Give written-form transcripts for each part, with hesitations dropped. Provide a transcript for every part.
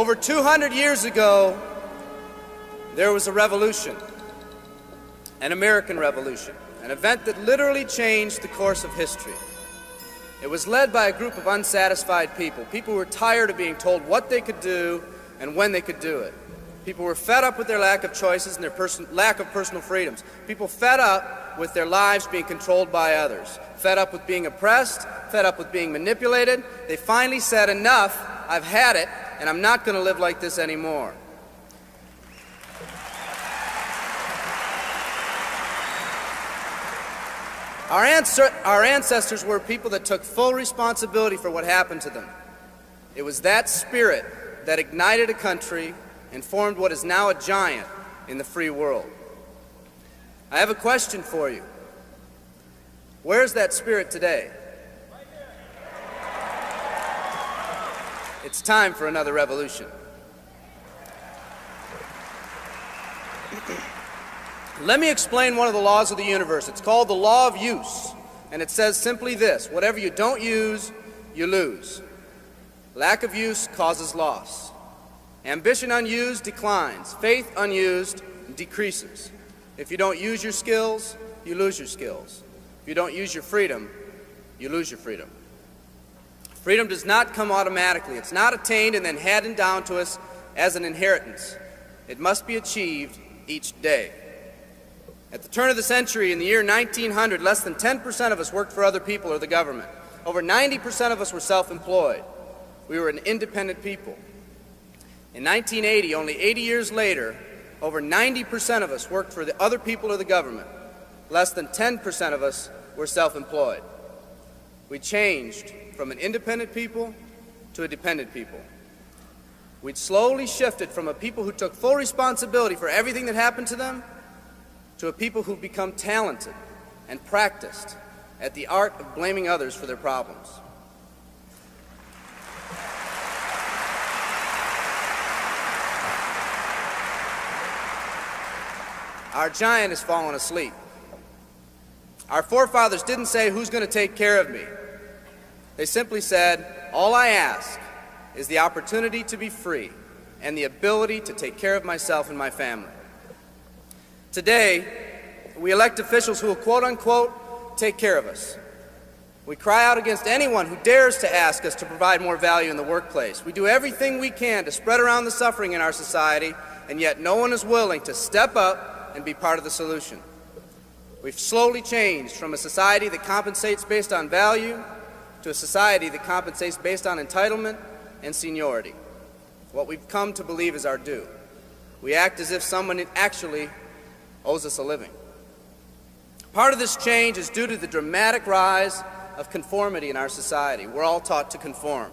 Over 200 years ago, there was a revolution, an American Revolution, an event that literally changed the course of history. It was led by a group of unsatisfied people. People who were tired of being told what they could do and when they could do it. People were fed up with their lack of choices and their lack of personal freedoms. People fed up with their lives being controlled by others. Fed up with being oppressed, fed up with being manipulated. They finally said, enough, I've had it, and I'm not going to live like this anymore. Our ancestors were people that took full responsibility for what happened to them. It was that spirit that ignited a country and formed what is now a giant in the free world. I have a question for you. Where's that spirit today? It's time for another revolution. Let me explain one of the laws of the universe. It's called the law of use, and it says simply this: whatever you don't use, you lose. Lack of use causes loss. Ambition unused declines. Faith unused decreases. If you don't use your skills, you lose your skills. If you don't use your freedom, you lose your freedom. Freedom does not come automatically. It's not attained and then handed down to us as an inheritance. It must be achieved each day. At the turn of the century, in the year 1900, less than 10% of us worked for other people or the government. Over 90% of us were self-employed. We were an independent people. In 1980, only 80 years later, over 90% of us worked for the other people or the government. Less than 10% of us were self-employed. We changed from an independent people to a dependent people. We'd slowly shifted from a people who took full responsibility for everything that happened to them to a people who've become talented and practiced at the art of blaming others for their problems. Our giant has fallen asleep. Our forefathers didn't say, who's going to take care of me? They simply said, all I ask is the opportunity to be free and the ability to take care of myself and my family. Today, we elect officials who will quote-unquote take care of us. We cry out against anyone who dares to ask us to provide more value in the workplace. We do everything we can to spread around the suffering in our society, and yet no one is willing to step up and be part of the solution. We've slowly changed from a society that compensates based on value to a society that compensates based on entitlement and seniority. What we've come to believe is our due. We act as if someone actually owes us a living. Part of this change is due to the dramatic rise of conformity in our society. We're all taught to conform.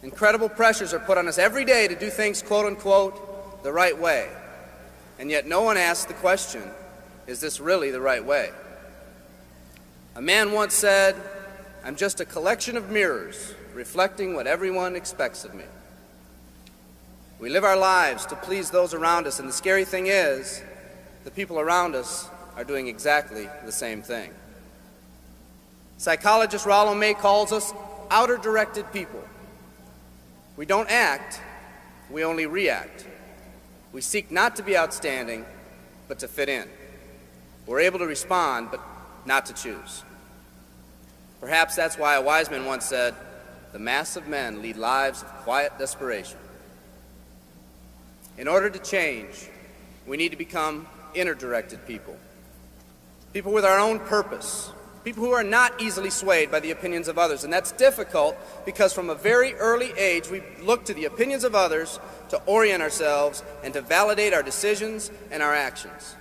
Incredible pressures are put on us every day to do things, quote-unquote, the right way. And yet no one asks the question, is this really the right way? A man once said, I'm just a collection of mirrors reflecting what everyone expects of me. We live our lives to please those around us, and the scary thing is, the people around us are doing exactly the same thing. Psychologist Rollo May calls us outer-directed people. We don't act, we only react. We seek not to be outstanding, but to fit in. We're able to respond, but not to choose. Perhaps that's why a wise man once said, the mass of men lead lives of quiet desperation. In order to change, we need to become inner-directed people. People with our own purpose. People who are not easily swayed by the opinions of others. And that's difficult because from a very early age, we look to the opinions of others to orient ourselves and to validate our decisions and our actions.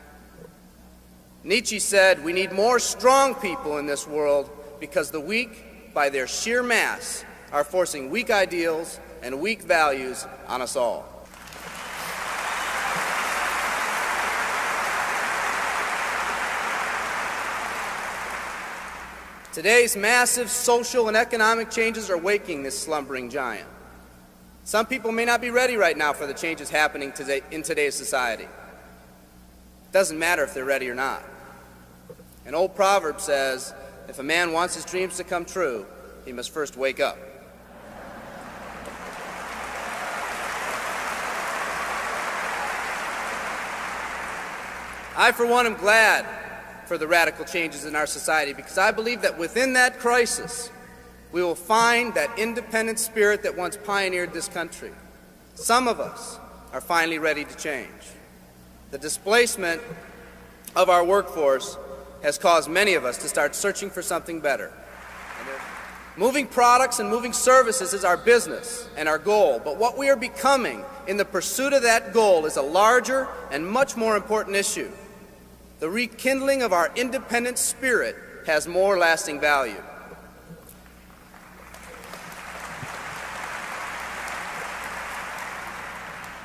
Nietzsche said, we need more strong people in this world because the weak, by their sheer mass, are forcing weak ideals and weak values on us all. Today's massive social and economic changes are waking this slumbering giant. Some people may not be ready right now for the changes happening today in today's society. It doesn't matter if they're ready or not. An old proverb says, if a man wants his dreams to come true, he must first wake up. I, for one, am glad for the radical changes in our society because I believe that within that crisis, we will find that independent spirit that once pioneered this country. Some of us are finally ready to change. The displacement of our workforce has caused many of us to start searching for something better. Moving products and moving services is our business and our goal, but what we are becoming in the pursuit of that goal is a larger and much more important issue. The rekindling of our independent spirit has more lasting value.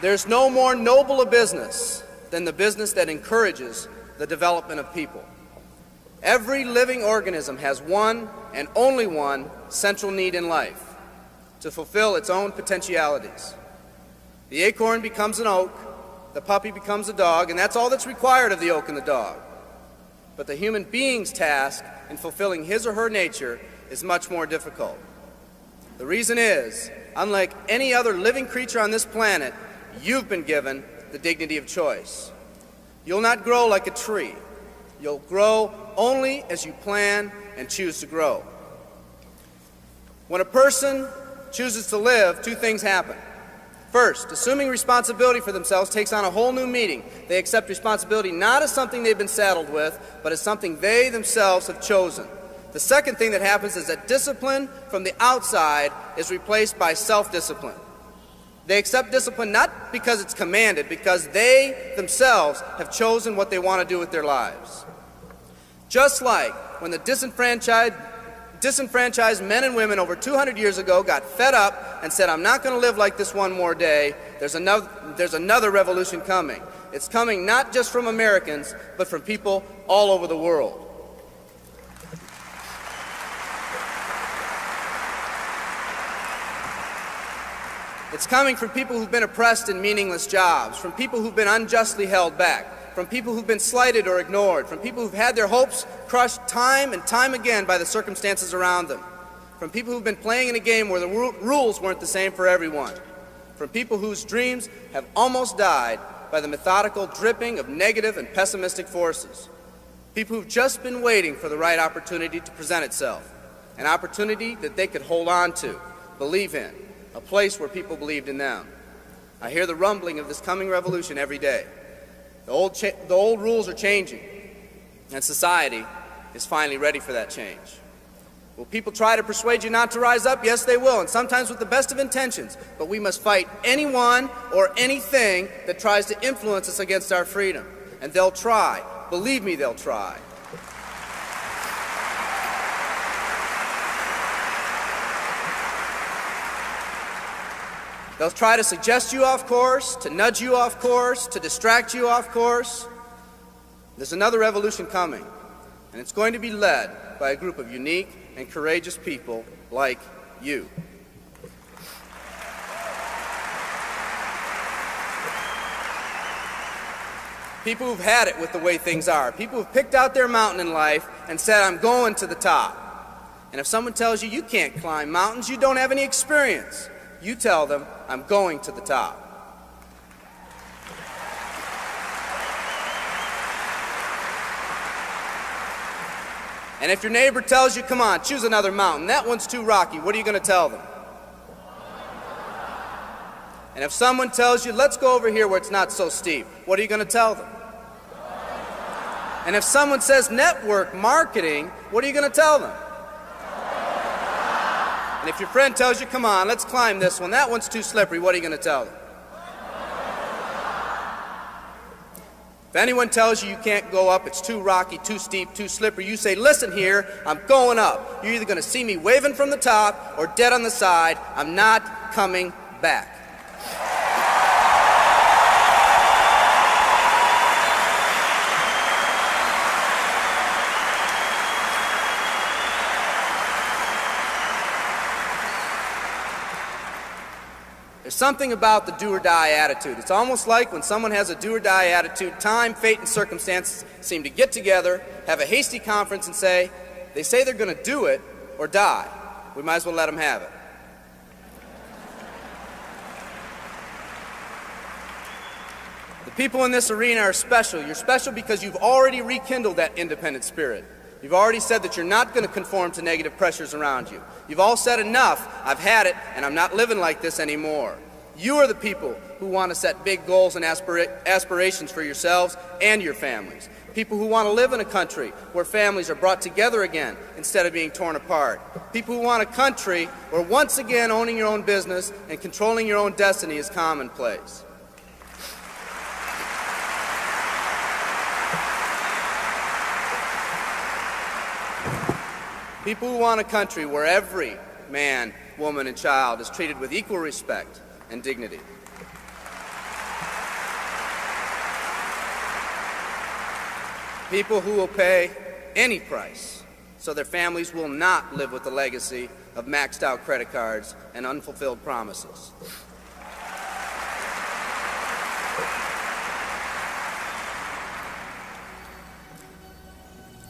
There's no more noble a business than the business that encourages the development of people. Every living organism has one and only one central need in life: to fulfill its own potentialities. The acorn becomes an oak, the puppy becomes a dog, and that's all that's required of the oak and the dog. But the human being's task in fulfilling his or her nature is much more difficult. The reason is, unlike any other living creature on this planet, you've been given the dignity of choice. You'll not grow like a tree. You'll grow only as you plan and choose to grow. When a person chooses to live, two things happen. First, assuming responsibility for themselves takes on a whole new meaning. They accept responsibility not as something they've been saddled with, but as something they themselves have chosen. The second thing that happens is that discipline from the outside is replaced by self-discipline. They accept discipline not because it's commanded, because they themselves have chosen what they want to do with their lives. Just like when the disenfranchised men and women over 200 years ago got fed up and said, "I'm not going to live like this one more day," there's another revolution coming. It's coming not just from Americans, but from people all over the world. It's coming from people who've been oppressed in meaningless jobs, from people who've been unjustly held back, from people who've been slighted or ignored, from people who've had their hopes crushed time and time again by the circumstances around them, from people who've been playing in a game where the rules weren't the same for everyone, from people whose dreams have almost died by the methodical dripping of negative and pessimistic forces, people who've just been waiting for the right opportunity to present itself, an opportunity that they could hold on to, believe in, a place where people believed in them. I hear the rumbling of this coming revolution every day. The old rules are changing, and society is finally ready for that change. Will people try to persuade you not to rise up? Yes, they will, and sometimes with the best of intentions. But we must fight anyone or anything that tries to influence us against our freedom. And they'll try. Believe me, they'll try. They'll try to suggest you off course, to nudge you off course, to distract you off course. There's another revolution coming, and it's going to be led by a group of unique and courageous people like you. People who've had it with the way things are. People who've picked out their mountain in life and said, "I'm going to the top." And if someone tells you you can't climb mountains, you don't have any experience, you tell them, "I'm going to the top." And if your neighbor tells you, "Come on, choose another mountain, that one's too rocky," what are you going to tell them? And if someone tells you, "Let's go over here where it's not so steep," what are you going to tell them? And if someone says network marketing, what are you going to tell them? And if your friend tells you, "Come on, let's climb this one, that one's too slippery," what are you going to tell them? If anyone tells you you can't go up, it's too rocky, too steep, too slippery, you say, "Listen here, I'm going up. You're either going to see me waving from the top or dead on the side. I'm not coming back." There's something about the do-or-die attitude. It's almost like when someone has a do-or-die attitude, time, fate, and circumstances seem to get together, have a hasty conference, and say, they say they're going to do it or die. We might as well let them have it. The People in this arena are special. You're special because you've already rekindled that independent spirit. You've already said that you're not going to conform to negative pressures around you. You've all said enough, I've had it, and I'm not living like this anymore. You are the people who want to set big goals and aspirations for yourselves and your families. People who want to live in a country where families are brought together again instead of being torn apart. People who want a country where once again owning your own business and controlling your own destiny is commonplace. People who want a country where every man, woman, and child is treated with equal respect and dignity. People who will pay any price so their families will not live with the legacy of maxed out credit cards and unfulfilled promises.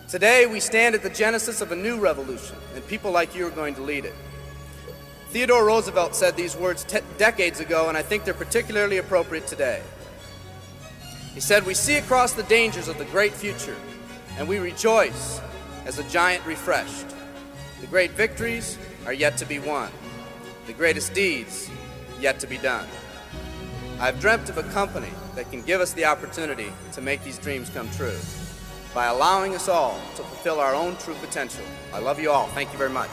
Today, we stand at the genesis of a new revolution, and people like you are going to lead it. Theodore Roosevelt said these words decades ago, and I think they're particularly appropriate today. He said, "We see across the dangers of the great future, and we rejoice as a giant refreshed. The great victories are yet to be won, the greatest deeds yet to be done. I've dreamt of a company that can give us the opportunity to make these dreams come true by allowing us all to fulfill our own true potential. I love you all. Thank you very much."